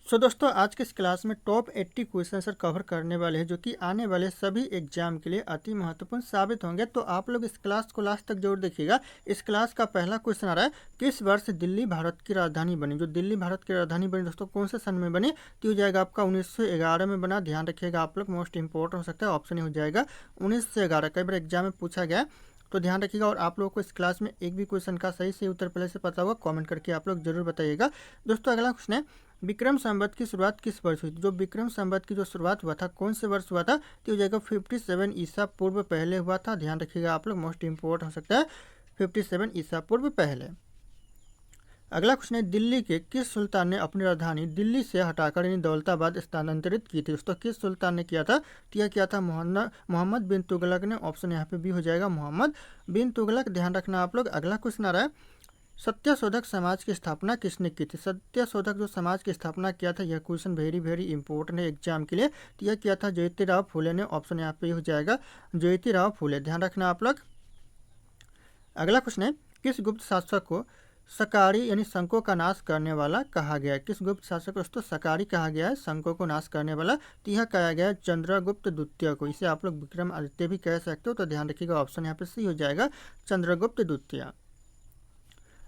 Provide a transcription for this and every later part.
दोस्तों आज के इस क्लास में टॉप 80 क्वेश्चन सर कवर करने वाले हैं जो कि आने वाले सभी एग्जाम के लिए अति महत्वपूर्ण साबित होंगे। तो आप लोग इस क्लास को लास्ट तक जरूर देखिएगा। इस क्लास का पहला क्वेश्चन आ रहा है, किस वर्ष दिल्ली भारत की राजधानी बनी। जो दिल्ली भारत की राजधानी बनी दोस्तों कौन से सन में बनी, तो हो जाएगा आपका 1911 में बना। ध्यान रखिएगा आप लोग, मोस्ट इंपॉर्टेंट हो सकता है, ऑप्शन हो जाएगा 1911। कई बार एग्जाम में पूछा गया है, तो ध्यान रखिएगा। और आप लोगों को इस क्लास में एक भी क्वेश्चन का सही उत्तर पहले से पता होगा, कमेंट करके आप लोग जरूर बताइएगा। दोस्तों अगला क्वेश्चन है, विक्रम संवत की शुरुआत किस वर्ष हुई। जो विक्रम संवत की जो शुरुआत हुआ था कौन से वर्ष हुआ था, तो हो जाएगा 57 ईसा पूर्व पहले हुआ था। ध्यान रखिएगा आप लोग, मोस्ट इंपोर्टेंट हो सकता है 57 ईसा पूर्व पहले। अगला क्वेश्चन है, दिल्ली के किस सुल्तान ने अपनी राजधानी दिल्ली से हटाकर यानी दौलताबाद स्थानांतरित की थी। दोस्तों किस सुल्तान ने किया था, तो यह किया था मोहम्मद बिन तुगलक ने। ऑप्शन यहाँ पे भी हो जाएगा मोहम्मद बिन तुगलक। ध्यान रखना आप लोग। अगला क्वेश्चन आ रहा है, सत्यशोधक समाज की स्थापना किसने की थी। सत्यशोधक जो समाज की स्थापना किया था, यह क्वेश्चन वेरी इंपॉर्टेंट है एग्जाम के लिए। तो यह किया था ज्योतिराव फूले ने। ऑप्शन यहाँ पे हो जाएगा ज्योतिराव फूले। ध्यान रखना आप लोग। अगला क्वेश्चन है, किस गुप्त शासक को सकारी यानी शंकों का नाश करने वाला कहा गया है। किस गुप्त शासक को दोस्तों सकारी कहा गया है, शंकों को नाश करने वाला। तो यह कहा गया है चंद्रगुप्त द्वितीय को। इसे आप लोग विक्रमादित्य भी कह सकते हो। तो ध्यान रखिएगा, ऑप्शन यहाँ पे सी हो जाएगा चंद्रगुप्त द्वितीय।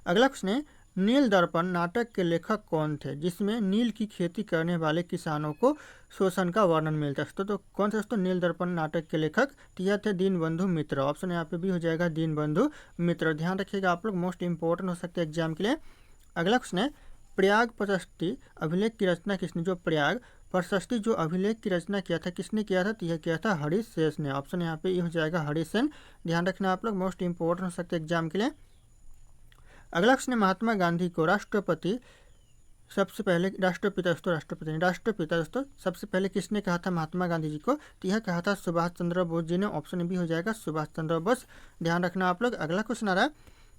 अगला क्वेश्चन है, नील दर्पण नाटक के लेखक कौन थे, जिसमें नील की खेती करने वाले किसानों को शोषण का वर्णन मिलता है। तो कौन थे दोस्तों नील दर्पण नाटक के लेखक, तो यह थे दीनबंधु मित्र। ऑप्शन यहाँ पे भी हो जाएगा दीनबंधु मित्र। ध्यान रखिएगा आप लोग, मोस्ट इंपॉर्टेंट हो सकते हैं एग्जाम के लिए। अगला क्वेश्चन है, प्रयाग प्रशस्ति अभिलेख की रचना किसने। जो प्रयाग प्रशस्ति जो अभिलेख की रचना किया था किसने किया था, तो यह किया था हरीश शेष ने। ऑप्शन यहाँ पे हो जाएगा हरीश सेन। ध्यान रखना आप लोग, मोस्ट इंपॉर्टेंट हो सकते हैं एग्जाम के लिए। अगला क्वेश्चन है, महात्मा गांधी को राष्ट्रपति सबसे पहले राष्ट्रपिता दोस्तों सबसे पहले किसने कहा था महात्मा गांधी जी को, तो यह कहा था सुभाष चंद्र बोस जी ने। ऑप्शन भी हो जाएगा सुभाष चंद्र बोस। ध्यान रखना आप लोग। अगला क्वेश्चन आ रहा है,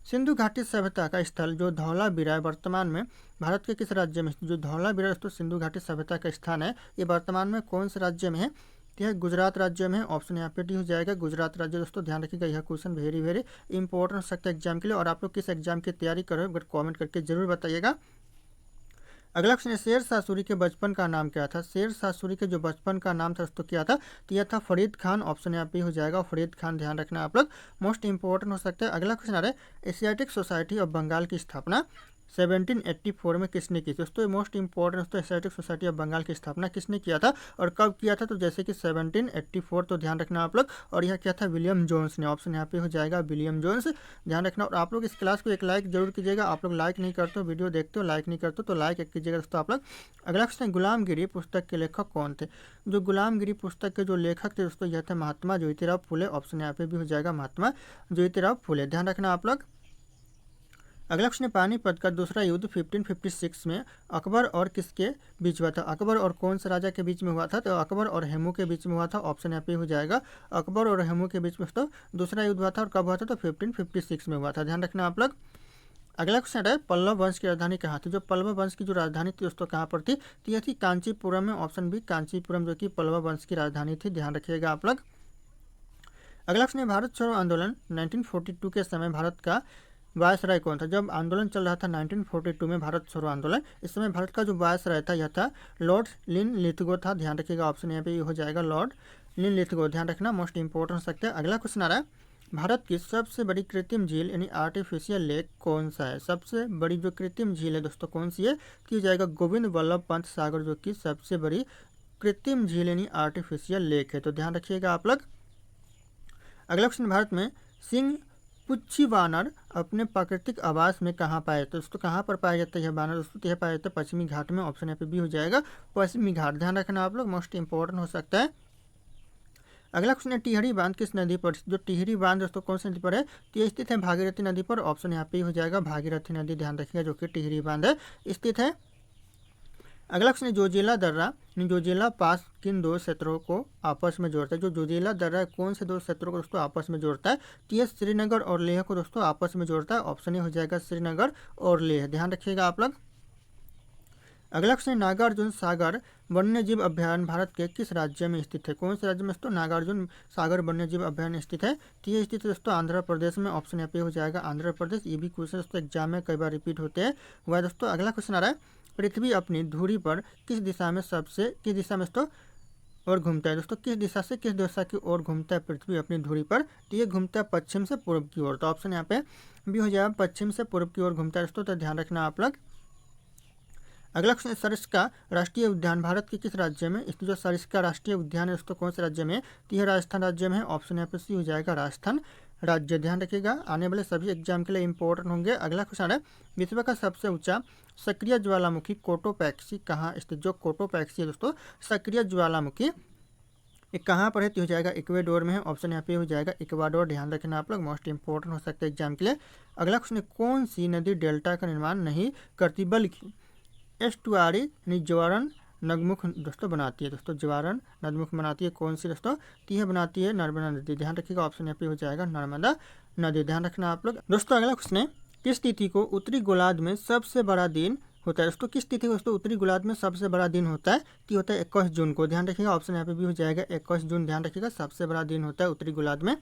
सिंधु घाटी सभ्यता का स्थल जो धौलावीरा है वर्तमान में भारत के किस राज्य में। जो धौलावीरा दोस्तों सिंधु घाटी सभ्यता का स्थान है, ये वर्तमान में कौन से राज्य में है, यह गुजरात राज्य में है। ऑप्शन यहाँ पे डी हो जाएगा गुजरात राज्य। दोस्तों ध्यान रखिएगा, यह क्वेश्चन वेरी इंपॉर्टेंट हो सकता है एग्जाम के लिए। और आप लोग किस एग्जाम की तैयारी कर रहे हो अगर कमेंट करके जरूर बताइएगा। अगला क्वेश्चन है, शेर शाह सूरी के बचपन का नाम क्या था। शेर शाह सूरी के जो बचपन का नाम था दोस्तों क्या था, तो यह था फरीद खान। ऑप्शन यहाँ पे हो जाएगा फरीद खान। ध्यान रखना आप लोग, मोस्ट इंपॉर्टेंट हो सकता है। अगला क्वेश्चन आ रहा है, एशियाटिक सोसाइटी ऑफ बंगाल की स्थापना 1784 में किसने की। दोस्तों मोस्ट इंपॉर्टेंट दोस्तों एशियाटिक सोसाइटी ऑफ बंगाल की स्थापना किसने किया था और कब किया था, तो जैसे कि 1784। तो ध्यान रखना आप लोग। और यह क्या था, विलियम जोन्स ने। ऑप्शन यहाँ पे हो जाएगा विलियम जोन्स। ध्यान रखना। और आप लोग इस क्लास को एक लाइक जरूर कीजिएगा। आप लोग लाइक नहीं करते हो, वीडियो देखते हो लाइक नहीं करते हो, तो लाइक एक कीजिएगा दोस्तों आप लोग। अगला क्वेश्चन, गुलामगिरी पुस्तक के लेखक कौन थे। जो गुलामगिरी पुस्तक के जो लेखक थे दोस्तों यह थे महात्मा ज्योतिराव फूले। ऑप्शन यहाँ पे भी हो जाएगा महात्मा ज्योतिराव फूले। ध्यान रखना आप लोग। अगला क्वेश्चन है, पानीपत का दूसरा युद्ध 1556 में अकबर और किसके बीच हुआ था। अकबर और कौन से राजा के बीच में हुआ था, तो अकबर और हेमू के बीच में हुआ था। ऑप्शन यहाँ पे हो जाएगा अकबर और हेमू के बीच में तो दूसरा युद्ध हुआ था। और कब हुआ था, तो 1556 में हुआ था। ध्यान रखना आप लोग। अगला क्वेश्चन है, पल्लव वंश की राजधानी कहाँ थी। जो पल्लव वंश की जो राजधानी थी दोस्तों कहाँ पर थी, तो यह थी कांचीपुरम में। ऑप्शन बी कांचीपुरम जो कि पल्लव वंश की राजधानी थी। ध्यान रखिएगा आप लोग। अगला क्वेश्चन है, भारत छोड़ो आंदोलन 1942 के समय भारत का वायसराय कौन था। जब आंदोलन चल रहा था 1942 में भारत छोड़ो आंदोलन, इस समय भारत का जो वायसराय था यह था लॉर्ड लिनलिथगो था। ध्यान रखिएगा, ऑप्शन यहाँ पे हो जाएगा लॉर्ड लिनलिथगो। ध्यान रखना, मोस्ट इंपॉर्टेंट हो सकता है। अगला क्वेश्चन आ रहा है, भारत की सबसे बड़ी कृत्रिम झील यानी आर्टिफिशियल लेक कौन सा है। सबसे बड़ी जो कृत्रिम झील है दोस्तों कौन सी है, तो हो जाएगा गोविंद वल्लभ पंत सागर जो कि सबसे बड़ी कृत्रिम झील यानी आर्टिफिशियल लेक है। तो ध्यान रखिएगा आप लोग। अगला क्वेश्चन, भारत में सिंह पुच्छी वानर अपने प्राकृतिक आवास में कहाँ पाए जाते हैं। दोस्तों कहाँ पर पाया जाता है यह वानर, दोस्तों यह पाया जाता है पश्चिमी घाट में। ऑप्शन यहाँ पे भी हो जाएगा पश्चिमी घाट। ध्यान रखना आप लोग, मोस्ट इंपॉर्टेंट हो सकता है। अगला क्वेश्चन है, टिहरी बांध किस नदी पर। जो टिहरी बांध दोस्तों कौन सी नदी पर है, तो ये स्थित है भागीरथी नदी पर। ऑप्शन यहाँ पे हो जाएगा भागीरथी नदी। ध्यान रखिएगा, जो कि टिहरी बांध है स्थित है। अगला क्वेश्चन है, जोजिला दर्रा जोजिला पास किन दो क्षेत्रों को आपस में जोड़ता है। जो जोजिला दर्रा कौन से दो क्षेत्रों को दोस्तों आपस में जोड़ता है, तो ये श्रीनगर और लेह को दोस्तों आपस में जोड़ता है। ऑप्शन ये हो जाएगा श्रीनगर और लेह। ध्यान रखिएगा आप लोग। अगला क्वेश्चन, नागार्जुन सागर वन्यजीव अभयारण्य भारत के किस राज्य में स्थित है। कौन से राज्य में दोस्तों नागार्जुन सागर वन्यजीव अभयारण्य स्थित है, तो ये स्थित है दोस्तों आंध्र प्रदेश में। ऑप्शन यहाँ पे हो जाएगा आंध्र प्रदेश। ये भी क्वेश्चन दोस्तों एग्जाम में कई बार रिपीट होते हैं हुआ है दोस्तों। अगला क्वेश्चन आ रहा है, पृथ्वी अपनी धुरी पर किस दिशा में दोस्तों और घूमता है। दोस्तों किस दिशा की ओर घूमता है पृथ्वी अपनी धुरी पर, तो ये घूमता है पश्चिम से पूर्व की ओर। तो ऑप्शन यहाँ पे भी हो जाएगा, पश्चिम से पूर्व की ओर घूमता है दोस्तों, तो ध्यान रखना आप लोग। अगला क्वेश्चन, सरिस्का राष्ट्रीय उद्यान भारत के किस राज्य में स्थित। जो सरिस्का राष्ट्रीय उद्यान है दोस्तों कौन से राज्य में, तो यह राजस्थान राज्य में है। ऑप्शन यहाँ पे सी हो जाएगा, राजस्थान राज्य। ध्यान रखिएगा, आने वाले सभी एग्जाम के लिए इंपॉर्टेंट होंगे। अगला क्वेश्चन है, विश्व का सबसे ऊंचा सक्रिय ज्वालामुखी कोटोपैक्सी कहाँ स्थित। जो कोटोपैक्सी है दोस्तों सक्रिय ज्वालामुखी, ये कहाँ पर है, तो हो जाएगा इक्वेडोर में है। ऑप्शन यहाँ पे हो जाएगा इक्वाडोर। ध्यान रखना आप लोग, मोस्ट इंपॉर्टेंट हो सकता है एग्जाम के लिए। अगला क्वेश्चन, कौन सी नदी डेल्टा का निर्माण नहीं करती बल्कि एस्टुआरी यानी ज्वारन नदमुख दोस्तों बनाती है। दोस्तों ज्वारन नदमुख बनाती है कौन सी दोस्तों, तो यह बनाती है नर्मदा नदी। ध्यान रखिएगा, ऑप्शन यहाँ पे हो जाएगा नर्मदा नदी। ध्यान रखना आप लोग। दोस्तों अगला क्वेश्चन है, किस तिथि को उत्तरी गोलार्ध में सबसे बड़ा दिन होता है। दोस्तों किस तिथि को दोस्तों उत्तरी गोलार्ध में सबसे बड़ा दिन होता है, तो होता है 21 जून को। ध्यान रखिएगा, ऑप्शन यहाँ पे भी हो जाएगा 21 जून। ध्यान रखिएगा, सबसे बड़ा दिन होता है उत्तरी गोलार्ध में।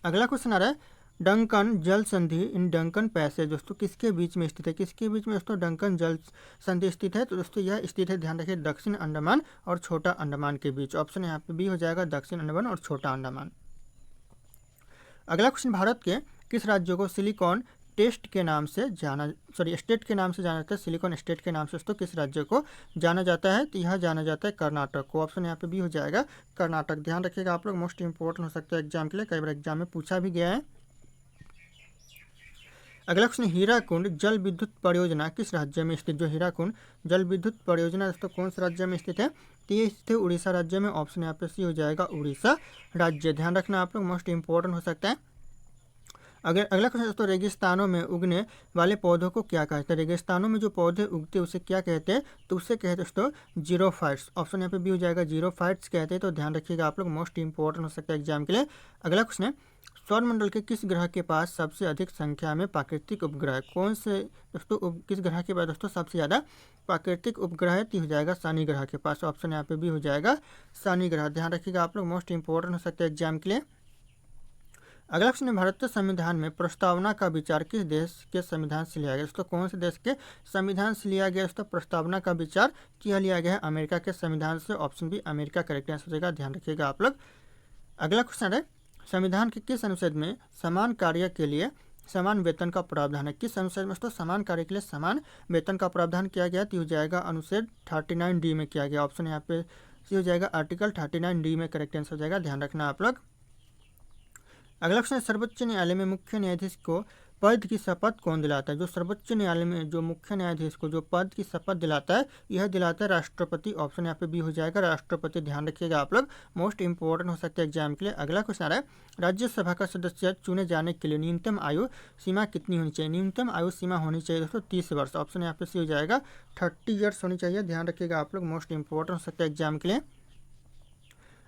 अगला क्वेश्चन आ रहा है, डंकन जल संधि इन डंकन पैसेज दोस्तों किसके बीच में स्थित है। किसके बीच में दोस्तों डंकन जल संधि स्थित है, तो दोस्तों यह स्थित है, ध्यान रखिए, दक्षिण अंडमान और छोटा अंडमान के बीच। ऑप्शन यहाँ पे भी हो जाएगा, दक्षिण अंडमान और छोटा अंडमान। अगला क्वेश्चन, भारत के किस राज्य को सिलिकॉन स्टेट के नाम से जाना जाता है। सिलिकॉन स्टेट के नाम से दोस्तों किस राज्य को जाना जाता है, तो यह जाना जाता है कर्नाटक को। ऑप्शन यहाँ पे भी हो जाएगा कर्नाटक। ध्यान रखिएगा आप लोग, मोस्ट इंपॉर्टेंट हो सकता है एग्जाम के लिए, कई बार एग्जाम में पूछा भी गया है। अगला क्वेश्चन, हीराकुंड जल विद्युत परियोजना किस राज्य में स्थित। जो हीराकुंड जल विद्युत परियोजना दोस्तों कौन से राज्य में स्थित है, तो ये स्थित है उड़ीसा राज्य में। ऑप्शन यहाँ पे सी हो जाएगा, उड़ीसा राज्य। ध्यान रखना आप लोग, मोस्ट इंपॉर्टेंट हो सकता है। अगला क्वेश्चन दोस्तों, रेगिस्तानों में उगने वाले पौधों को क्या कहते हैं। रेगिस्तानों में जो पौधे उगते हैं उसे क्या कहते हैं, तो उससे कहते हैं दोस्तों जीरोफाइट्स। ऑप्शन यहाँ पे भी हो जाएगा, जीरोफाइट्स कहते हैं। तो ध्यान रखिएगा आप लोग, मोस्ट इंपॉर्टेंट हो सकता है एग्जाम के लिए। अगला क्वेश्चन है, सौरमंडल के किस ग्रह के पास सबसे अधिक संख्या में प्राकृतिक उपग्रह। कौन से दोस्तों किस ग्रह के पास दोस्तों सबसे ज़्यादा प्राकृतिक उपग्रह है, तो हो जाएगा शनि ग्रह के पास। ऑप्शन यहाँ पे भी हो जाएगा शनि ग्रह। ध्यान रखिएगा आप लोग, मोस्ट इंपॉर्टेंट हो सकता है एग्जाम के लिए। अगला क्वेश्चन है, भारतीय संविधान में प्रस्तावना का विचार किस देश के संविधान से लिया गया। दोस्तों कौन से देश के संविधान से लिया गया दोस्तों प्रस्तावना का विचार, किया लिया गया है अमेरिका के संविधान से। Option B America correct answer हो जाएगा। ध्यान रखिएगा आप लोग। अगला क्वेश्चन है, संविधान के किस अनुच्छेद में समान कार्य के लिए समान वेतन का प्रावधान है। किस अनुच्छेद में दोस्तों समान कार्य के लिए समान वेतन का प्रावधान किया गया, तो हो जाएगा अनुच्छेद 39D में किया गया। ऑप्शन यहाँ पे सी हो जाएगा, आर्टिकल 39D में करेक्ट आंसर हो जाएगा। ध्यान रखना आप लोग। अगला क्वेश्चन, सर्वोच्च न्यायालय में मुख्य न्यायाधीश को पद की शपथ कौन दिलाता है। जो सर्वोच्च न्यायालय में जो मुख्य न्यायाधीश को जो पद की शपथ दिलाता है, यह दिलाता है राष्ट्रपति। ऑप्शन यहाँ पे भी हो जाएगा, राष्ट्रपति। ध्यान रखिएगा आप लोग, मोस्ट इंपॉर्टेंट हो सकता है एग्जाम के लिए। अगला क्वेश्चन है, राज्यसभा का सदस्य चुने जाने के लिए न्यूनतम आयु सीमा कितनी होनी चाहिए। न्यूनतम आयु सीमा होनी चाहिए दोस्तों 30 वर्ष। ऑप्शन यहाँ पे सी हो जाएगा, 30 ईयर्स होनी चाहिए। ध्यान रखिएगा आप लोग, मोस्ट इंपॉर्टेंट हो सकता है एग्जाम के लिए।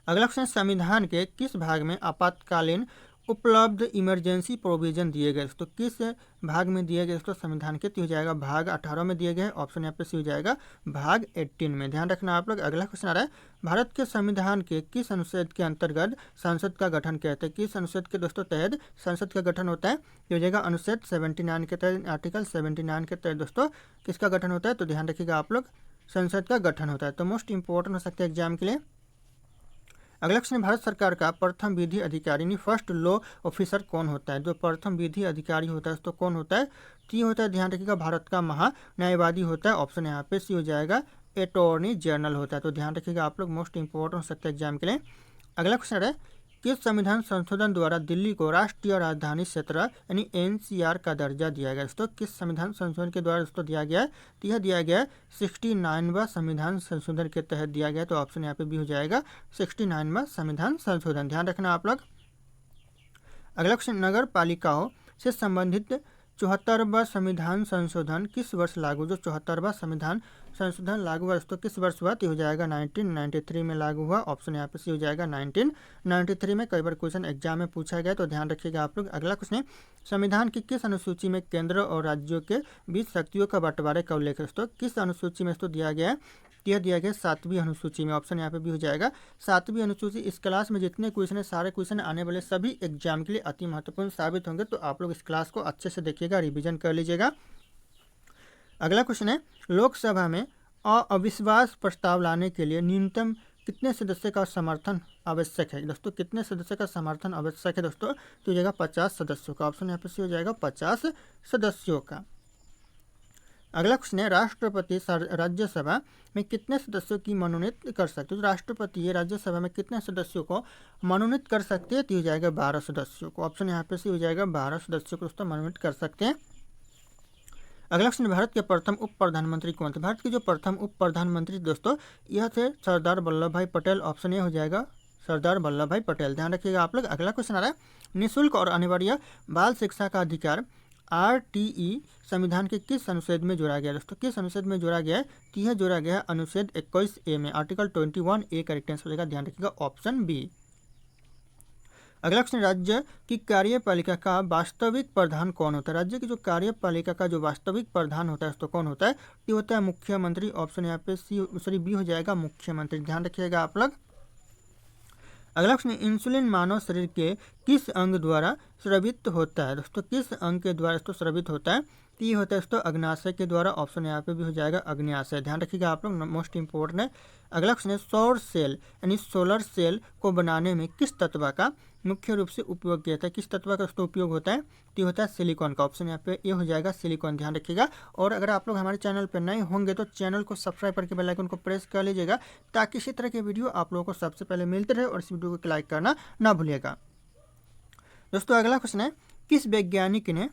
अगला क्वेश्चन, संविधान के किस भाग में आपातकालीन उपलब्ध इमरजेंसी प्रोविजन दिए गए। तो किस भाग में दिए गए दोस्तों संविधान के, तो हो जाएगा भाग 18 में दिए गए। ऑप्शन यहाँ पे सी हो जाएगा, भाग 18 में। ध्यान रखना आप लोग। अगला क्वेश्चन आ रहा है, भारत के संविधान के किस अनुच्छेद के अंतर्गत संसद का गठन कहते हैं। किस अनुच्छेद के दोस्तों तहत संसद का गठन होता है, तो हो जाएगा अनुच्छेद 79 के तहत, आर्टिकल 79 के तहत दोस्तों किसका गठन होता है, तो ध्यान रखिएगा आप लोग, संसद का गठन होता है। तो मोस्ट इंपॉर्टेंट हो सकता है एग्जाम के लिए। अगला क्वेश्चन, भारत सरकार का प्रथम विधि अधिकारी यानी फर्स्ट लॉ ऑफिसर कौन होता है। जो प्रथम विधि अधिकारी होता है तो कौन होता है, तो ये होता है, ध्यान रखिएगा, भारत का महान्यायवादी होता है। ऑप्शन यहाँ पे सी हो जाएगा, अटॉर्नी जनरल होता है। तो ध्यान रखिएगा आप लोग, मोस्ट इंपॉर्टेंट हो सकता है एग्जाम के लिए। अगला क्वेश्चन है, किस संविधान संशोधन द्वारा दिल्ली को राष्ट्रीय राजधानी क्षेत्र यानी NCR का दर्जा दिया गया। दोस्तों किस संविधान संशोधन के द्वारा दोस्तों दिया गया है, तो यह दिया गया है 69वां संविधान संशोधन के तहत दिया गया। तो ऑप्शन यहाँ पे भी हो जाएगा 69वां संविधान संशोधन। ध्यान रखना आप लोग। अगला क्वेश्चन, नगर पालिकाओं से संबंधित 74वां संविधान संशोधन किस वर्ष लागू। जो 74वां संविधान संशोधन लागू हुआ दोस्तों किस वर्ष हुआ, तो हो जाएगा 1993 में लागू हुआ। ऑप्शन यहाँ पे सी हो जाएगा 1993 में। कई बार क्वेश्चन एग्जाम में पूछा गया, तो ध्यान रखिएगा आप लोग। अगला क्वेश्चन, संविधान की किस अनुसूची में केंद्र और राज्यों के बीच शक्तियों का बंटवारे का उल्लेख है। दोस्तों किस अनुसूची में दोस्तों दिया गया है, यह दिया गया 7वीं अनुसूची में। ऑप्शन यहाँ पे भी हो जाएगा 7वीं अनुसूची। इस क्लास में जितने क्वेश्चन है सारे क्वेश्चन आने वाले सभी एग्जाम के लिए अति महत्वपूर्ण साबित होंगे। तो आप लोग इस क्लास को अच्छे से देखिएगा, रिवीजन कर लीजिएगा। अगला क्वेश्चन है, लोकसभा में अविश्वास प्रस्ताव लाने के लिए न्यूनतम कितने सदस्य का समर्थन आवश्यक है दोस्तों? कितने सदस्य का समर्थन आवश्यक है दोस्तों? तो हो जाएगा 50 सदस्यों का। ऑप्शन यहाँ पे सी हो जाएगा 50 सदस्यों का। अगला क्वेश्चन है, राष्ट्रपति राज्यसभा में कितने सदस्यों की मनोनीत कर सकते हैं? तो राष्ट्रपति ये राज्यसभा में कितने सदस्यों को मनोनीत कर सकते हैं? तो हो जाएगा 12 सदस्यों को। ऑप्शन यहाँ पे सी हो जाएगा 12 सदस्यों को दोस्तों मनोनीत कर सकते हैं। अगला क्वेश्चन, भारत के प्रथम उप प्रधानमंत्री कौन थे? भारत के जो प्रथम उप प्रधानमंत्री दोस्तों यह थे सरदार वल्लभ भाई पटेल। ऑप्शन ए हो जाएगा सरदार वल्लभ भाई पटेल, ध्यान रखिएगा आप लोग। अगला क्वेश्चन आ रहा है, निःशुल्क और अनिवार्य बाल शिक्षा का अधिकार RTE संविधान के किस अनुच्छेद में जोड़ा गया दोस्तों? किस अनुच्छेद में जोड़ा गया है? तो यह जोड़ा गया है अनुच्छेद 21A में, आर्टिकल 21A करेक्ट आंसर हो जाएगा, ध्यान रखिएगा ऑप्शन बी। अगला क्वेश्चन, राज्य की कार्यपालिका का वास्तविक प्रधान कौन होता है? राज्य की जो कार्यपालिका का जो वास्तविक प्रधान होता है तो कौन होता है? ये होता है मुख्यमंत्री। ऑप्शन यहाँ पे बी हो जाएगा मुख्यमंत्री, ध्यान रखिएगा आप लोग। अगला क्वेश्चन, इंसुलिन मानव शरीर के किस अंग द्वारा स्रावित होता है दोस्तों? किस अंग के द्वारा इसको स्रावित होता है? तो ये होता है दोस्तों अग्न्याशय के द्वारा। ऑप्शन यहाँ पे भी हो जाएगा अग्न्याशय, ध्यान रखिएगा आप लोग, मोस्ट इंपॉर्टेंट है। अगला क्वेश्चन है, सौर सेल यानी सोलर सेल को बनाने में किस तत्व का मुख्य रूप से उपयोग किया जाता है? किस तत्व का उसका उपयोग होता है? तो होता है सिलिकॉन का। ऑप्शन यहाँ पे ये हो जाएगा सिलिकॉन, ध्यान रखिएगा। और अगर आप लोग हमारे चैनल पर नए होंगे तो चैनल को सब्सक्राइब करके बेल आइकन को प्रेस कर लीजिएगा, ताकि इसी तरह के वीडियो आप लोगों को सबसे पहले मिलते रहे, और इस वीडियो को लाइक करना ना भूलिएगा दोस्तों। अगला क्वेश्चन है, किस वैज्ञानिक ने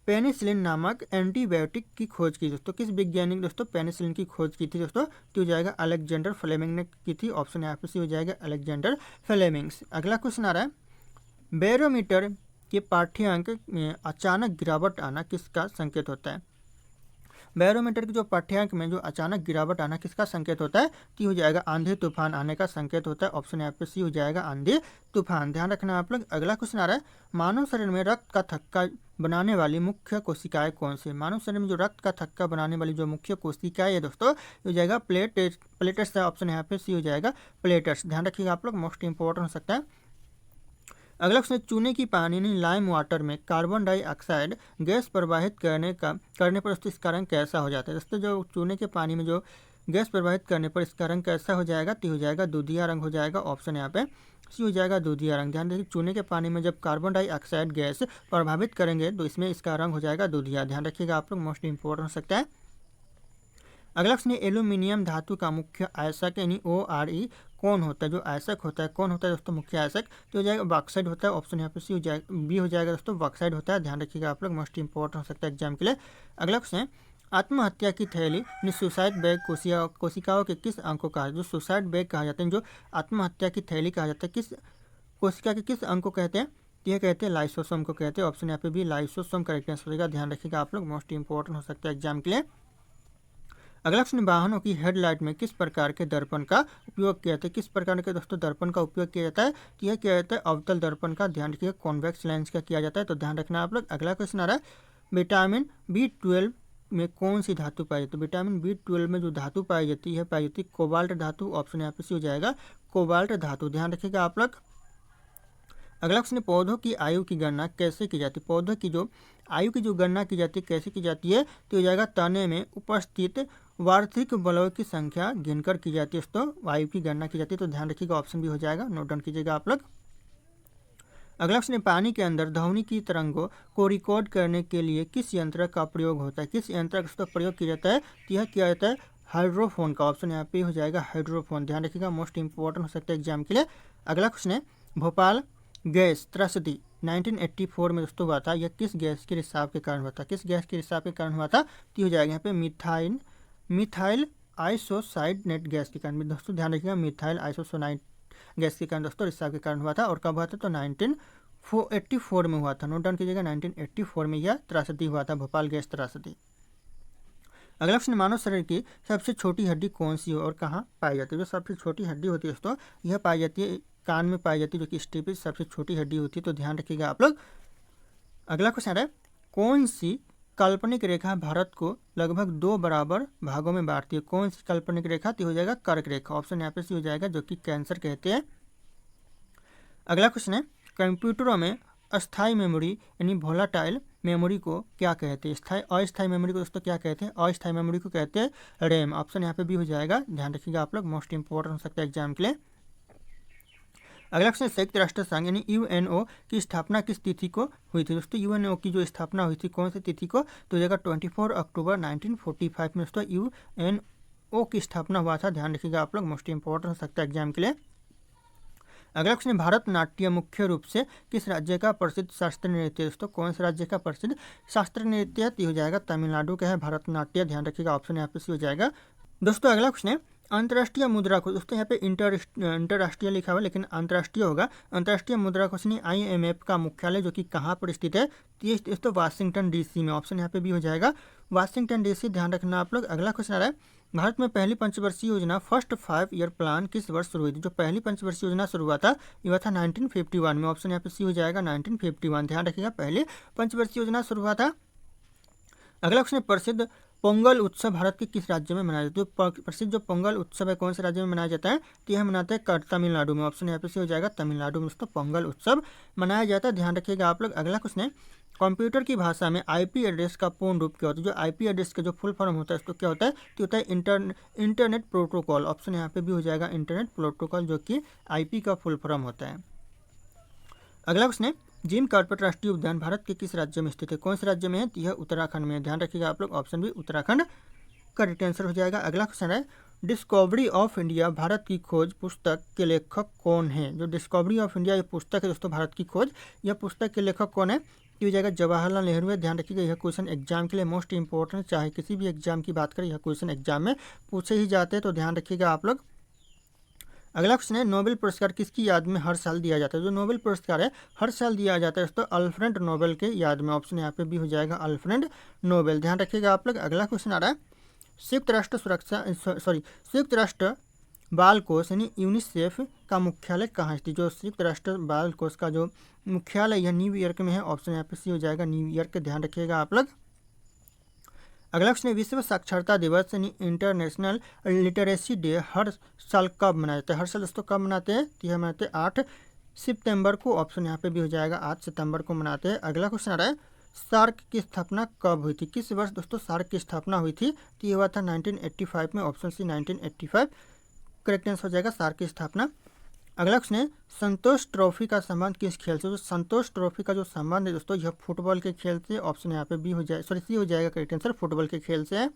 पेनिसिलिन नामक एंटीबायोटिक की खोज की दोस्तों? किस वैज्ञानिक दोस्तों पेनिसिलिन की खोज की थी दोस्तों? तो हो जाएगा अलेक्जेंडर फ्लेमिंग ने की थी। ऑप्शन यहाँ पे सी हो जाएगा अलेक्जेंडर फ्लेमिंग्स। अगला क्वेश्चन आ रहा है, बैरोमीटर के पाठ्यांक में अचानक गिरावट आना किसका संकेत होता है? बैरोमीटर के जो पाठ्यांक में जो अचानक गिरावट आना किसका संकेत होता है? तो हो जाएगा आंधी तूफान आने का संकेत होता है। ऑप्शन यहाँ पे सी हो जाएगा आंधी तूफान, ध्यान रखना आप लोग। अगला क्वेश्चन आ रहा है, मानव शरीर में रक्त का थक्का बनाने वाली मुख्य कोशिकाएं कौन सी? मानव शरीर में जो रक्त का थक्का बनाने वाली जो मुख्य कोशिकाएं है दोस्तों, हो जाएगा प्लेटेट्स है। ऑप्शन यहाँ पे सी हो जाएगा प्लेटेट्स, ध्यान रखिएगा आप लोग, मोस्ट इंपॉर्टेंट हो सकता है। अगला क्वेश्चन, चूने की पानी यानी लाइम वाटर में कार्बन डाइऑक्साइड गैस प्रवाहित करने पर इसका रंग कैसा हो जाता है दोस्तों? जो चूने के पानी में जो गैस प्रवाहित करने पर इसका रंग कैसा हो जाएगा? तो हो जाएगा दूधिया रंग हो जाएगा। ऑप्शन यहाँ पे सी हो जाएगा दूधिया रंग, ध्यान रखिए। चूने के पानी में जब कार्बन डाइऑक्साइड गैस प्रभावित करेंगे तो इसमें इसका रंग हो जाएगा दूधिया, ध्यान रखिएगा आप लोग, मोस्ट इंपॉर्टेंट हो सकता है। अगला क्वेश्चन, एल्यूमिनियम धातु का मुख्य आयस्क यानी ORe कौन होता है? जो आयस्क होता है कौन होता है दोस्तों मुख्य आयस्क? तो हो जाएगा बॉक्साइड होता है। ऑप्शन यहाँ पे सी हो जाएगा बी हो जाएगा दोस्तों, बॉक्साइड होता है, ध्यान रखिएगा आप लोग, मोस्ट इंपॉर्टेंट हो सकता है एग्जाम के लिए। अगला क्वेश्चन, आत्महत्या की थैली यानी सुसाइड बैग कोशिकाओं के किस अंग को कहा? जो सुसाइड बैग कहा जाता है, जो आत्महत्या की थैली कहा जाता है, किस कोशिका के किस अंग को कहते हैं? यह कहते हैं लाइसोसोम को कहते हैं। ऑप्शन यहाँ पे भी लाइसोसोम करेक्ट आंसर होगा, ध्यान रखिएगा आप लोग, मोस्ट इंपॉर्टेंट हो सकता है एग्जाम के लिए। अगला क्वेश्चन, वाहनों की हेडलाइट में किस प्रकार के दर्पण का उपयोग किया जाता है? किस प्रकार के दोस्तों दर्पण का उपयोग किया जाता है? तो यह किया जाता है अवतल दर्पण का, ध्यान रखिएगा, कॉन्वेक्स लेंस का किया जाता है, तो ध्यान रखना आप लोग। अगला क्वेश्चन आ रहा है, विटामिन B12 में कौन सी धातु पाई जाती है? विटामिन B12 में जो धातु पाई जाती है कोबाल्ट धातु। ऑप्शन यहाँ पे सी हो जाएगा कोबाल्ट धातु, ध्यान रखिएगा आप लोग। अगला क्वेश्चन, पौधों की आयु की गणना कैसे की जाती है? पौधों की जो आयु की जो गणना की जाती है कैसे की जाती है? तो हो जाएगा तने में उपस्थित वार्षिक बलों की संख्या गिनकर की जाती है दोस्तों, आयु की गणना की जाती है, तो ध्यान रखिएगा ऑप्शन भी हो जाएगा, नोट डाउन कीजिएगा आप लोग। अगला क्वेश्चन, पानी के अंदर ध्वनि की तरंगों को रिकॉर्ड करने के लिए किस यंत्र का प्रयोग होता है? किस यंत्र का प्रयोग किया जाता है? तो यह किया जाता है हाइड्रोफोन का। ऑप्शन यहाँ पे हो जाएगा हाइड्रोफोन, ध्यान रखिएगा, मोस्ट इंपॉर्टेंट हो सकता है एग्जाम के लिए। अगला क्वेश्चन है, भोपाल गैस त्रासदी 1984 में दोस्तों हुआ था, यह किस गैस के रिसाव के कारण हुआ था? किस गैस के रिसाव के कारण हुआ था? तो हो जाएगा यहाँ पे मिथाइल आइसोसाइनेट गैस के कारण दोस्तों, ध्यान रखिएगा, मिथाइल आइसोसाइनेट गैस के कारण दोस्तों रिसाव के कारण हुआ था। और कब हुआ था? तो 1984 में हुआ था, नोट डाउन कीजिएगा, 1984 में यह त्रासदी हुआ था, भोपाल गैस त्रासदी। अगला क्वेश्चन, मानव शरीर की सबसे छोटी हड्डी कौन सी है और कहाँ पाई जाती है? जो सबसे छोटी हड्डी होती है दोस्तों यह पाई जाती है कान में पाई जाती है, जो कि स्टेपिस सबसे छोटी हड्डी होती है, तो ध्यान रखिएगा आप लोग। अगला क्वेश्चन है, कौन सी काल्पनिक रेखा भारत को लगभग 2 बराबर भागों में बांटती है? कौन सी काल्पनिक रेखा? तो हो जाएगा कर्क रेखा, ऑप्शन यहाँ पे सी हो जाएगा, जो कि कैंसर कहते हैं। अगला क्वेश्चन है, कंप्यूटरों में अस्थायी मेमोरी यानी वोलाटाइल मेमोरी को क्या कहते हैं? अस्थायी मेमोरी को दोस्तों क्या कहते हैं? अस्थायी मेमोरी को कहते हैं रैम। ऑप्शन यहाँ पे भी हो जाएगा, ध्यान रखिएगा आप लोग, मोस्ट इंपॉर्टेंट हो सकता है एग्जाम के लिए। अगला क्वेश्चन, संयुक्त राष्ट्र संघ यानी यूएनओ की स्थापना किस तिथि को हुई थी? दोस्तों यूएनओ की जो स्थापना हुई थी कौन सी तिथि को? तो जाएगा 24 अक्टूबर 1945 में दोस्तों यूएनओ की स्थापना हुआ था। ध्यान रखिएगा आप लोग, मोस्ट इंपॉर्टेंट हो सकता है एग्जाम के लिए। अगला क्वेश्चन, भारतनाट्यम मुख्य रूप से किस राज्य का प्रसिद्ध शास्त्रीय नृत्य? दोस्तों कौन से राज्य का प्रसिद्ध शास्त्रीय नृत्य? हो जाएगा तमिलनाडु का है भारतनाट्य। ध्यान रखिएगा, ऑप्शन यहाँ पे सी हो जाएगा। दोस्तों अगला क्वेश्चन है, अंतर्राष्ट्रीय मुद्रा कोष। दोस्तों यहाँ पे इंटरराष्ट्रीय लिखा हुआ है लेकिन अंतर्राष्ट्रीय होगा। अंतर्राष्ट्रीय मुद्रा कोष यानी IMF का मुख्यालय जो कि कहाँ पर स्थित है? तो वाशिंगटन DC में। ऑप्शन यहाँ पे भी हो जाएगा, वाशिंगटन DC। ध्यान रखना आप लोग। अगला क्वेश्चन आ रहा है, भारत में पहली पंचवर्षीय योजना फर्स्ट 5 ईयर प्लान किस वर्ष शुरू हुई थी? जो पहली पंचवर्षीय योजना शुरू हुआ था ये हुआ था 1951 में। ऑप्शन यहाँ पे सी हो जाएगा 1951। ध्यान रखिएगा, पहले पंचवर्षीय योजना शुरू हुआ था। अगला क्वेश्चन, प्रसिद्ध पोंगल उत्सव भारत के किस राज्य में मनाया जाता है? तो प्रसिद्ध जो पोंगल उत्सव है कौन से राज्य में मनाया जाता है? तो यह मनाते हैं तमिलनाडु में। ऑप्शन यहाँ पे से हो जाएगा तमिलनाडु में दोस्तों पोंगल उत्सव मनाया जाता है। ध्यान रखिएगा आप लोग। अगला क्वेश्चन है, कंप्यूटर की भाषा में IP एड्रेस का पूर्ण रूप क्या होता है? जो IP एड्रेस का जो फुल फॉर्म होता है उसको क्या होता है? तो होता है इंटरनेट प्रोटोकॉल। ऑप्शन यहाँ पे भी हो जाएगा इंटरनेट प्रोटोकॉल, जो कि IP का फुल फॉर्म होता है। अगला क्वेश्चन है, जिम कॉर्बेट राष्ट्रीय उद्यान भारत के किस राज्य में स्थित है? कौन से राज्य में है? तो यह उत्तराखंड में। ध्यान रखिएगा आप लोग, ऑप्शन भी उत्तराखंड करेक्ट आंसर हो जाएगा। अगला क्वेश्चन है, डिस्कवरी ऑफ इंडिया भारत की खोज पुस्तक के लेखक कौन है? जो डिस्कवरी ऑफ इंडिया ये पुस्तक है दोस्तों भारत की खोज, यह पुस्तक के लेखक कौन है? तो हो जाएगा जवाहरलाल नेहरू है। ध्यान रखिएगा, यह क्वेश्चन एग्जाम के लिए मोस्ट इंपॉर्टेंट, चाहे किसी भी एग्जाम की बात करें यह क्वेश्चन एग्जाम में पूछे ही जाते हैं, तो ध्यान रखिएगा आप लोग। अगला क्वेश्चन है, नोबेल पुरस्कार किसकी याद में हर साल दिया जाता है? जो नोबेल पुरस्कार है हर साल दिया जाता है दोस्तों अल्फ्रेड नोबेल के याद में। ऑप्शन यहाँ पे भी हो जाएगा अल्फ्रेड नोबेल। ध्यान रखिएगा आप लोग। अगला क्वेश्चन आ रहा है, संयुक्त राष्ट्र बाल कोष यानी यूनिसेफ का मुख्यालय कहाँ स्थित? जो संयुक्त राष्ट्र बाल कोष का जो मुख्यालय यह न्यूयॉर्क में है। ऑप्शन यहाँ पे सी हो जाएगा न्यूयॉर्क। ध्यान रखिएगा आप लोग। अगला क्वेश्चन है, विश्व साक्षरता दिवस यानी इंटरनेशनल लिटरेसी डे हर साल कब मनाया जाता है? हर साल दोस्तों कब मनाते हैं? तो यह मनाते हैं 8 सितंबर को। ऑप्शन यहाँ पे भी हो जाएगा 8 सितंबर को मनाते हैं। अगला क्वेश्चन आ रहा है, सार्क की स्थापना कब हुई थी? किस वर्ष दोस्तों सार्क की स्थापना हुई थी? तो ये हुआ था 1985 में। ऑप्शन सी 1985 करेक्ट आंसर हो जाएगा, सार्क की स्थापना। अगला क्वेश्चन है, संतोष ट्रॉफी का संबंध किस खेल से? जो संतोष ट्रॉफी का जो संबंध है दोस्तों यह फुटबॉल के खेल से। ऑप्शन यहाँ पे बी हो जाए सी हो जाएगा करेक्ट आंसर, फुटबॉल के खेल से है।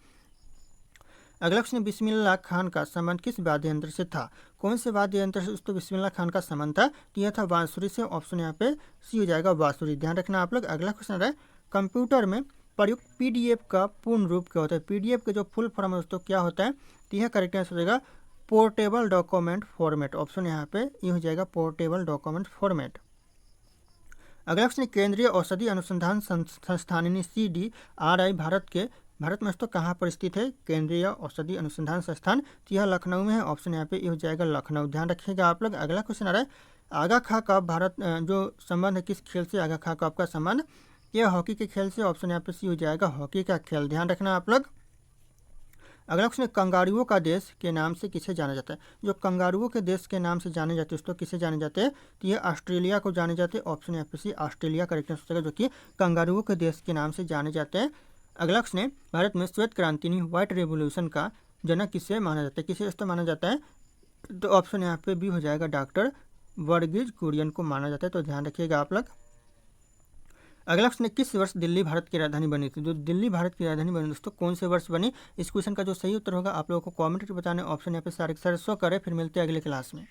अगला क्वेश्चन, बिस्मिल्लाह खान का संबंध किस वाद्य यंत्र से था? कौन से वाद्य यंत्र से दोस्तों बिस्मिल्लाह खान का संबंध था? तो यह था बांसुरी से। ऑप्शन यहाँ पे सी हो जाएगा बांसुरी। ध्यान रखना आप लोग। अगला क्वेश्चन आ रहा है, कंप्यूटर में प्रयुक्त PDF का पूर्ण रूप क्या होता है? PDF का जो फुल फॉर्म है दोस्तों क्या होता है? तो यह करेक्ट आंसर हो जाएगा पोर्टेबल डॉक्यूमेंट फॉर्मेट। ऑप्शन यहाँ पे ये हो जाएगा पोर्टेबल डॉक्यूमेंट फॉर्मेट। अगला क्वेश्चन, केंद्रीय औषधि अनुसंधान संस्थान यानी CDRI भारत में दोस्तों कहाँ पर स्थित है? केंद्रीय औषधि अनुसंधान संस्थान, तो यह लखनऊ में है। ऑप्शन यहाँ पे ये हो जाएगा लखनऊ। ध्यान रखिएगा आप लोग। अगला क्वेश्चन आ रहा है, आगा खा कप भारत जो संबंध है किस खेल से? आगा खा कप का संबंध यह हॉकी के खेल से। ऑप्शन यहाँ पे सी हो जाएगा हॉकी का खेल। ध्यान रखना आप लोग। अगला क्वेश्चन, कंगारुओं का देश के नाम से किसे जाना जाता है? जो कंगारुओं के देश के नाम से जाने जाते हैं दोस्तों किसे जाने जाते हैं? तो ये ऑस्ट्रेलिया को जाने जाते हैं। ऑप्शन यहाँ पे सी ऑस्ट्रेलिया करेक्ट आंसर हो जाएगा, जो कि कंगारुओं के देश के नाम से जाने जाते हैं। अगला क्वेश्चन है, भारत में श्वेत क्रांति यानी व्हाइट रेवोल्यूशन का जनक किसे माना जाता है? किसे दोस्तों माना जाता है? तो ऑप्शन यहाँ पे भी हो जाएगा डॉक्टर वर्गीज कुरियन को माना जाता है, तो ध्यान रखिएगा आप लोग। अगला क्वेश्चन, किस वर्ष दिल्ली भारत की राजधानी बनी थी? जो दिल्ली भारत की राजधानी बनी दोस्तों कौन से वर्ष बनी? इस क्वेश्चन का जो सही उत्तर होगा आप लोगों को कमेंट करके बताना। ऑप्शन यहाँ पे सारे शो करें। फिर मिलते हैं अगले क्लास में।